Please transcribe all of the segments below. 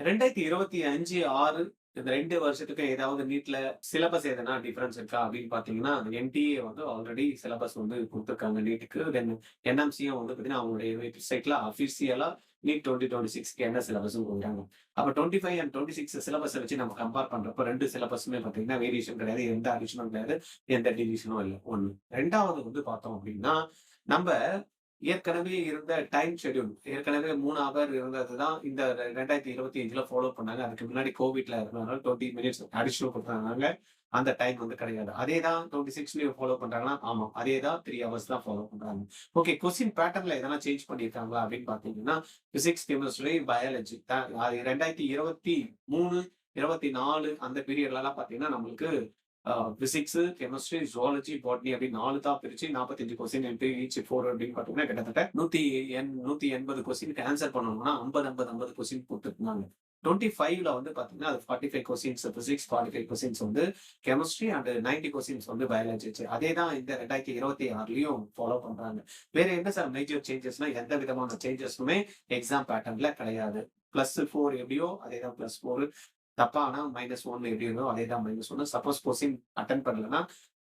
2025, 6 இந்த 2 வருஷத்துக்கு ஏதாவது நீட்ல சிலபஸ் எதனா டிஃபரன்ஸ் இருக்கா அப்படின்னு பார்த்தீங்கன்னா, என்டிஏ வந்து ஆல்ரெடி சிலபஸ் வந்து குடுத்துருக்காங்க நீட்டுக்கு. தென் என்எம்சியும் வந்து பார்த்தீங்கன்னா, அவங்களுடைய வெப்சைட்ல அஃபிஷியலா நீட் 2026க்கு என்ன சிலபஸ்ன்னு குடுக்குறாங்க. அப்ப 25 அண்ட் 26 சிலபஸ வச்சு நம்ம கம்பேர் பண்றப்ப 2 சிலபஸுமே பார்த்தீங்கன்னா, வேரியேஷன் கிடையாது. எந்த அடிஷனும் கிடையாது. எந்த டெலிஷனும் இல்ல. 1. 2வது வந்து பார்த்தோம் அப்படின்னா, நம்ப ஏற்கனவே இருந்த டைம் ஷெட்யூல் ஏற்கனவே 3 ஹவர் இருந்தது தான் இந்த 2025ல ஃபாலோ பண்ணாங்க. அதுக்கு முன்னாடி கோவிட்ல இருந்ததுனால 20 மினிட்ஸ் அடிஷனல் குடுத்ததுனால அந்த டைம் வந்து கிடையாது. அதே தான் 26லயும் ஃபாலோ பண்றாங்கன்னா, ஆமா. அதே தான் 3 ஹவர்ஸ் தான் ஃபாலோ பண்றாங்க. ஓகே கொஸ்டின் பேட்டர்ன்ல எதனா சேஞ்ச் பண்ணியிருக்காங்களா அப்படின்னு பார்த்தீங்கன்னா, பிசிக்ஸ், கெமிஸ்ட்ரி, பயாலஜி அது 2023, 24 அந்த பீரியட்லலாம் பார்த்தீங்கன்னா, நம்மளுக்கு பிசிக்ஸ், கெமிஸ்ட்ரி, ஜூவாலஜி, பாட்னி அப்படின்னு 4 தான் பிரிச்சு 45 கொஸ்டின் இன்டு ஈச் 4 அப்படின்னு பார்த்தீங்கன்னா, கிட்டத்தட்ட 180 கொஸ்டினுக்கு ஆன்ஸர் பண்ணணும்னா 50, 50, 50 கொஸ்டின் குடுத்துருந்தாங்க. 25ல வந்து பார்த்தீங்கன்னா, அது 45 கொஸ்டின்ஸ் பிசிக்ஸ், 45 கொஸ்டின்ஸ் வந்து கெமிஸ்ட்ரி அண்ட் 90 கொஸ்டின்ஸ் வந்து பயாலஜி வச்சு. அதே தான் இந்த 2026லயும் ஃபாலோ பண்றாங்க. வேற என்ன சார் மேஜர் சேஞ்சஸ்னா, எந்த விதமான சேஞ்சஸுமே எக்ஸாம் பேட்டர்ன்ல கிடையாது. +4 எப்படியோ அதே தான் +4 தப்பா ஆனா -1 எப்படி இருந்தோ அதே தான் -1. சப்போஸ் கொஸ்டின் அட்டெண்ட் பண்ணலன்னா,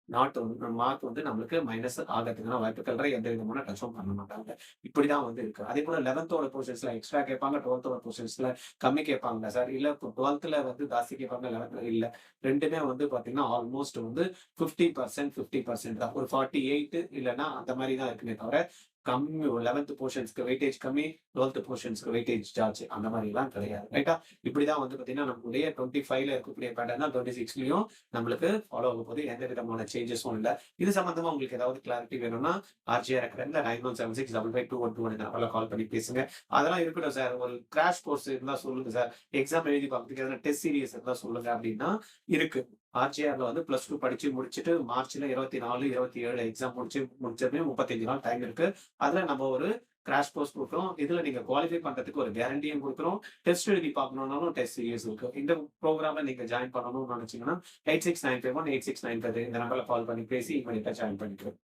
மார்க் வந்து நம்மளுக்கு மைனஸ் ஆகறதுக்கான வாய்ப்புகள் எந்த விதமான டச்சும் பண்ண மாட்டாங்க. இப்படிதான் வந்து இருக்கு. அதேபோல 11த்தோட போர்ஷன்ஸ்ல எக்ஸ்ட்ரா கேட்பாங்க. 12த்தோட போர்ஷன்ஸ்ல கம்மி கேட்பாங்களா சார்? இல்ல 12த்ல வந்து ஜாஸ்தி கேட்பாங்க. 11த்ல இல்ல. 2மே வந்து பார்த்தீங்கன்னா, ஆல்மோஸ்ட் வந்து 50%, 50% தான். ஒரு 48 இல்லன்னா அந்த மாரி தான் இருக்குமே தவிர, கம்மி 11த் போர்ஷன்ஸ்க்கு வெயிட்டேஜ் கம்மி, 12த் போர்ஷன்ஸ்க்கு வெயிட்டேஜ் ஜாஸ்தி. அந்த மாரிலாம் கிடையாது. ரைட்டா? இப்படிதான் வந்து பார்த்தீங்கன்னா, நம்மளுடைய 25ல இருக்கக்கூடிய பேட்டர்ன் தான் 26லயும் நம்மளுக்கு ஃபாலோ ஆகப்போகுது. எந்த விதமான சேஞ்சஸும் இல்ல. இது சம்பந்தமா உங்களுக்கு ஏதாவது கிளாரிட்டி வேணும்னா, ஆர்ஜிஆர் அகாடமில 9176552121 இந்த நம்பர்ல கால் பண்ணி பேசுங்க. அதெல்லாம் இருக்கட்டும் சார். ஒரு கிராஷ் கோர்ஸ் இருந்தா சொல்லுங்க சார். எக்ஸாம் எழுதி பார்க்கறதுக்கு எதனா டெஸ்ட் சீரியஸ் இருந்தா சொல்லுங்க அப்படின்னா, இருக்கு. ஆர்ஜிஆர்ல வந்து +2 படிச்சு முடிச்சுட்டு மார்ச்ல 24, 27 எக்ஸாம் முடிச்சதுமே 35 நாள் டைம் இருக்கு. அதுல நம்ம ஒரு கிராஷ் கோர்ஸ் குடுக்குறோம். இதுல நீங்க குவாலிஃபை பண்றதுக்கு ஒரு கேரண்டியும் குடுக்குறோம். டெஸ்ட் எழுதி பார்க்கணும்னாலும் டெஸ்ட் சீரிஸ் இருக்கு. இந்த புரோகிராம்ல நீங்க ஜாயின் பண்ணணும்னு நினைச்சீங்கன்னா, 8695186953 இந்த நம்பர்ல கால் பண்ணி பேசி இம்மீடியட்டா ஜாயின் பண்ணிக்கலாம்.